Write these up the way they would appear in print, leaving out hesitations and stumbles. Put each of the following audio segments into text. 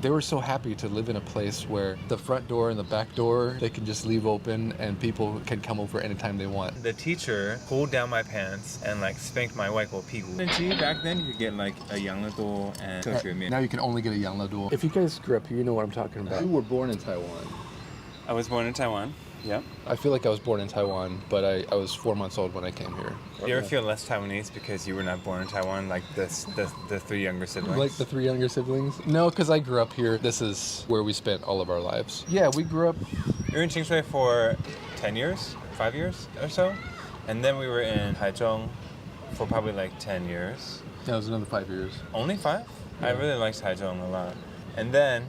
They were so happy to live in a place where the front door and the back door, they can just leave open and people can come over anytime they want. The teacher pulled down my pants and like spanked my 外国屁股. Back then you could get like a 养乐多 and 特学面. Now you can only get a 养乐多. If you guys grew up here, you know what I'm talking about. You were born in Taiwan. I was born in Taiwan. Yep. I feel like I was born in Taiwan, but I was 4 months old when I came here. Do you ever feel less Taiwanese because you were not born in Taiwan, like the three younger siblings? Like the three younger siblings? No, because I grew up here. This is where we spent all of our lives. Yeah, we grew up. We were in Qingshui for 10 years, 5 years or so. And then we were in Taichung for probably like 10 years. Yeah, it was another 5 years. Only 5? Yeah. I really liked Taichung a lot. And then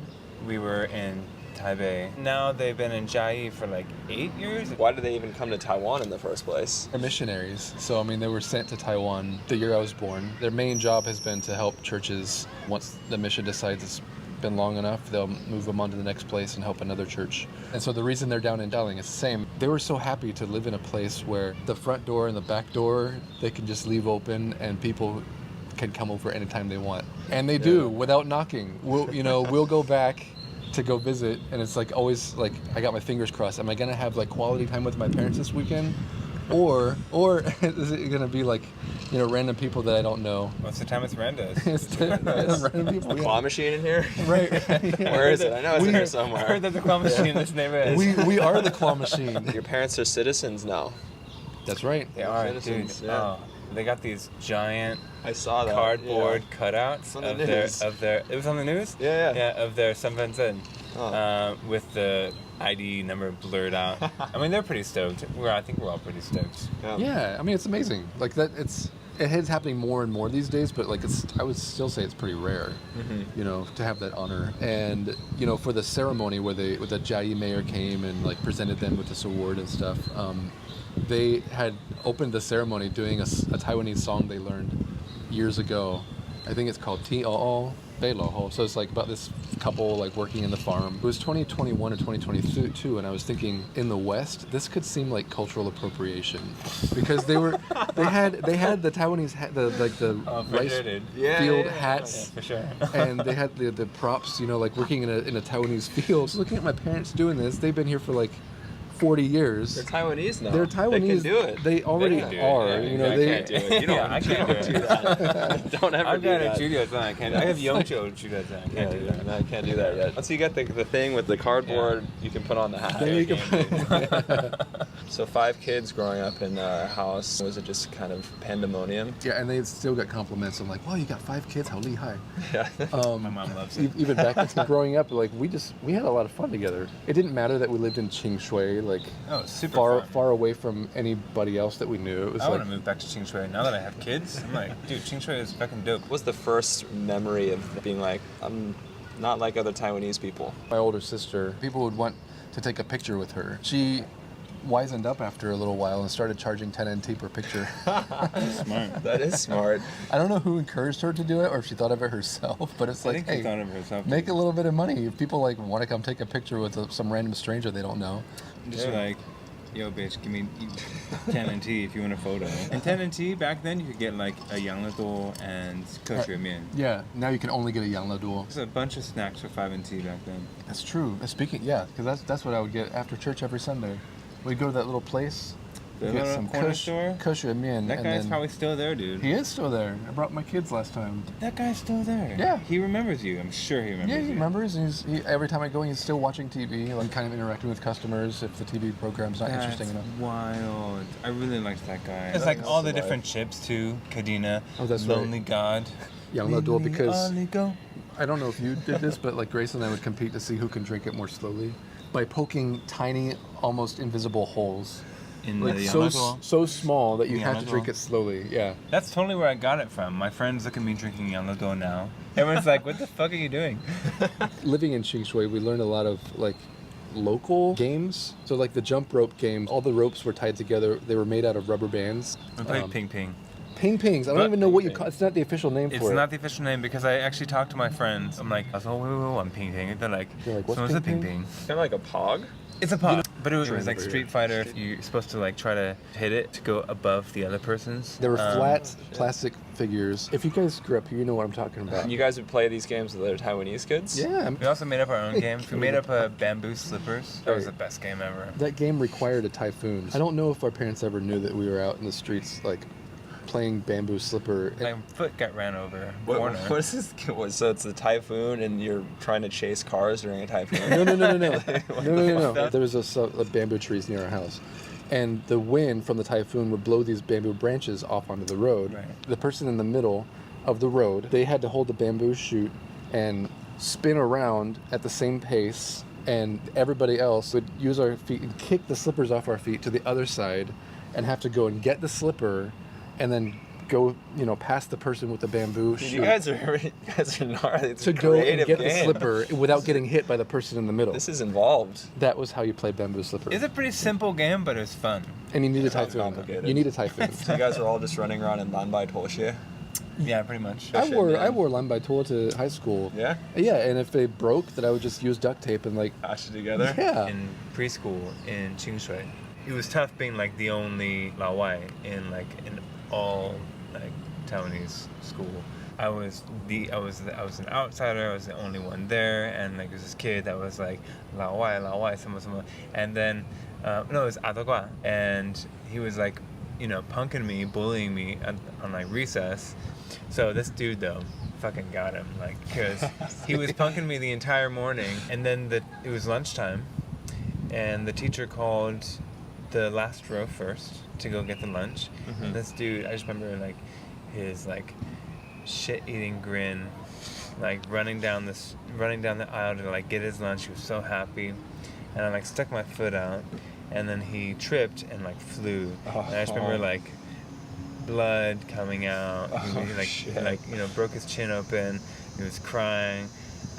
we were in Taipei. Now they've been in Jiayi for like 8 years. Why did they even come to Taiwan in the first place? They're missionaries. So, I mean, they were sent to Taiwan the year I was born. Their main job has been to help churches. Once the mission decides it's been long enough, they'll move them on to the next place and help another church. And so the reason they're down in Dowling is the same. They were so happy to live in a place where the front door and the back door, they can just leave open and people can come over anytime they want. And they do, without knocking. We'll go back to go visit, and it's like always like I got my fingers crossed. Am I gonna have like quality time with my parents this weekend, or is it gonna be like random people that I don't know? Most of the time it's randos. Random people. A claw machine in here? Right. Where is it? I know it's in here somewhere. I heard there's a claw machine in this neighborhood. We are the claw machine. Your parents are citizens now. That's right. They are, citizens, dude. yeah. Oh, they got these giant I saw that. cardboard cutouts on the news. of their. It was on the news. Yeah. Of their Sanfenzhen, with the ID number blurred out. I mean, they're pretty stoked. I think we're all pretty stoked. Yeah. I mean, it's amazing. Like that. It is happening more and more these days, but like I would still say it's pretty rare, to have that honor. And for the ceremony where the Jiayi mayor came and like presented them with this award and stuff. They had opened the ceremony doing a Taiwanese song they learned years ago. I think it's called T-O-O Beiloho. So it's like about this couple like working in the farm. It was 2021 or 2022, and I was thinking in the West, this could seem like cultural appropriation because they had the Taiwanese the rice field hats, for sure. and they had the props, like working in a Taiwanese field. Just looking at my parents doing this, they've been here for like 40 years. They're Taiwanese now. They're Taiwanese. They can do it. They already are. I can't do it. I can't do that. Don't ever do that. I've got a judo thing. I can't. I have Yongcho judo thing. I can't do that. No, I can't do that yet. Once you get the thing with the cardboard, you can put on the hat. Then you can So 5 kids growing up in a house. Was it just kind of pandemonium? Yeah, and they still got compliments. I'm like, wow, you got 5 kids? How lihai. Yeah. My mom loves it. Even back growing up, like we had a lot of fun together. It didn't matter that we lived in Qingshui, like super far away from anybody else that we knew. It was I want to move back to Qingshui now that I have kids. I'm like, dude, Qingshui is fucking dope. What was the first memory of being like, I'm not like other Taiwanese people? My older sister, people would want to take a picture with her. She wisened up after a little while and started charging 10 NT per picture. Smart. That is smart. I don't know who encouraged her to do it or if she thought of it herself, but it's like, hey, thought of herself. make a little bit of money. If people like want to come take a picture with some random stranger they don't know. Just like, yo, bitch, give me 10 NT if you want a photo. And 10 NT, back then, you could get like a 养乐多 and 客学面. Yeah, now you can only get a 养乐多. There's a bunch of snacks for 5 NT back then. That's true. Because that's what I would get after church every Sunday. We'd go to that little place, The get little some corner store? 客学面. That guy's probably still there, dude. He is still there. I brought my kids last time. That guy's still there. Yeah. He remembers you. I'm sure he remembers you. Yeah, he remembers. Every time I go, he's still watching TV, like kind of interacting with customers if the TV program's not interesting enough. Wild. I really liked that guy. It's That like is all the wild. different chips too. Kadena. Oh, that's Lonely right. God. 养乐多 because Only go. I don't know if you did this, but like Grace and I would compete to see who can drink it more slowly by poking tiny, almost invisible holes. In Like the so small that you In have to Yamato. drink it slowly. Yeah. That's totally where I got it from. My friends look at me drinking Yamato now. Everyone's like, what the fuck are you doing? Living in Qingshui, we learned a lot of like local games. So like the jump rope games, all the ropes were tied together. They were made out of rubber bands. We played Ping Ping. Ping Pings. I don't even know what you call it. It's not the official name for it. It's not the official name because I actually talked to my friends. I'm like, oh, I'm Ping Ping. And they're like, You're like, what's so what's a Ping Ping Ping? Ping? Kind of like a pog. It's a pog. But it was like Street Fighter. You're supposed to like try to hit it to go above the other person's. There were flat plastic figures. If you guys grew up here, you know what I'm talking about. You guys would play these games with other Taiwanese kids? Yeah. We also made up our own games. We made up bamboo slippers. That was the best game ever. That game required a typhoon. I don't know if our parents ever knew that we were out in the streets, like, playing bamboo slipper. My foot got ran over. What is this? So it's a typhoon and you're trying to chase cars during a typhoon? No. There was a bamboo trees near our house. And the wind from the typhoon would blow these bamboo branches off onto the road. Right. The person in the middle of the road, they had to hold the bamboo shoot and spin around at the same pace. And everybody else would use our feet and kick the slippers off our feet to the other side and have to go and get the slipper and then go, past the person with the bamboo shoot. You guys are gnarly. It's to a go and get game. the slipper without getting hit by the person in the middle. This is involved. That was how you played bamboo slipper. It's a pretty simple game, but it was fun. And you need a Sounds typhoon. complicated. You need a typhoon. So you guys are all just running around in Lanbai Toshie? Yeah, pretty much. I wore Lanbai Tour to high school. Yeah? Yeah, and if they broke, then I would just use duct tape and Patch it together? Yeah. In preschool in Qingshui, it was tough being like the only Laowai in all like Taiwanese school. I was an outsider. I was the only one there, and like there was this kid that was like Laowai, someone, and then no, it was Atogwa, and he was like, punking me, bullying me on like recess. So this dude though, fucking got him, because he was punking me the entire morning, and then it was lunchtime, and the teacher called the last row first to go get the lunch. Mm-hmm. And this dude, I just remember his shit-eating grin, running down the aisle to get his lunch. He was so happy, and I stuck my foot out, and then he tripped and flew. And I just remember blood coming out. He broke his chin open. He was crying,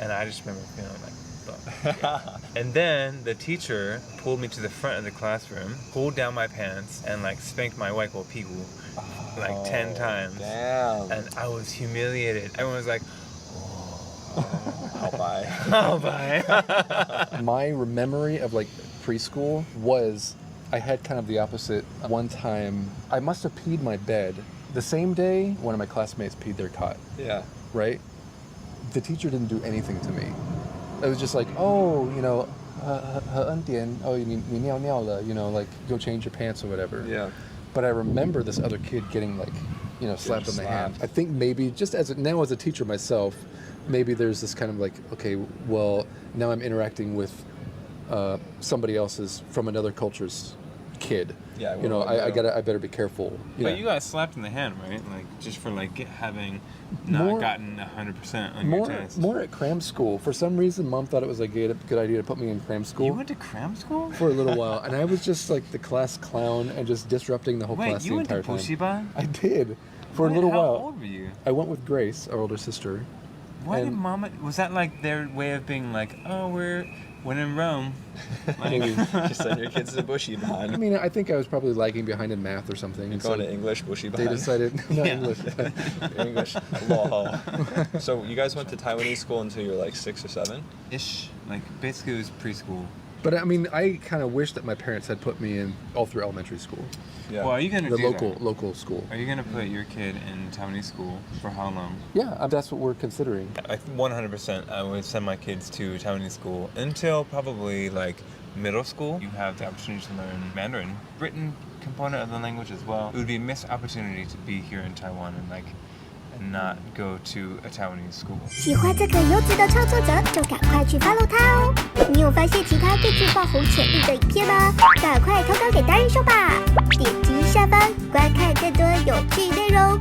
and I just remember feeling fuck. And then the teacher pulled me to the front of the classroom, pulled down my pants, and spanked my white pigu 10 times. Damn. And I was humiliated. Everyone was like, how bye. My memory of preschool was I had kind of the opposite. One time I must have peed my bed the same day one of my classmates peed their cot. Yeah. Right? The teacher didn't do anything to me. It was just you niao le, go change your pants or whatever. Yeah. But I remember this other kid getting slapped on the hand. I think maybe just as a teacher myself, maybe there's this kind of okay, well, now I'm interacting with somebody else's from another culture's kid. Yeah. I better be careful. But you got slapped in the hand, right? Just for having not gotten 100% on your test. More at cram school. For some reason, Mom thought it was a good idea to put me in cram school. You went to cram school? For a little while, and I was just the class clown and just disrupting the whole class the entire time. Wait, you went to Bushiban? I did. For a little while. How old were you? I went with Grace, our older sister. Why did Mama... Was that their way of being when in Rome? Just send your kids to Bushiban. I mean, I think I was probably lagging behind in math or something. You're going to English Bushiban. They decided... Not English. English. Law. So you guys went to Taiwanese school until you were 6 or 7? Ish. Basically it was preschool. But I mean, I kind of wish that my parents had put me in all through elementary school. Yeah. Well, are you going to do that? Local school. Are you going to put your kid in Taiwanese school for how long? Yeah, that's what we're considering. 100%. I would send my kids to Taiwanese school until probably middle school. You have the opportunity to learn Mandarin, written component of the language as well. It would be a missed opportunity to be here in Taiwan and not go to a Taiwanese school. 喜欢这个优质的创作者，就赶快去 follow 他哦！你有发现其他更具爆红潜力的影片吗？赶快投稿给达人秀吧！点击下方观看更多有趣内容。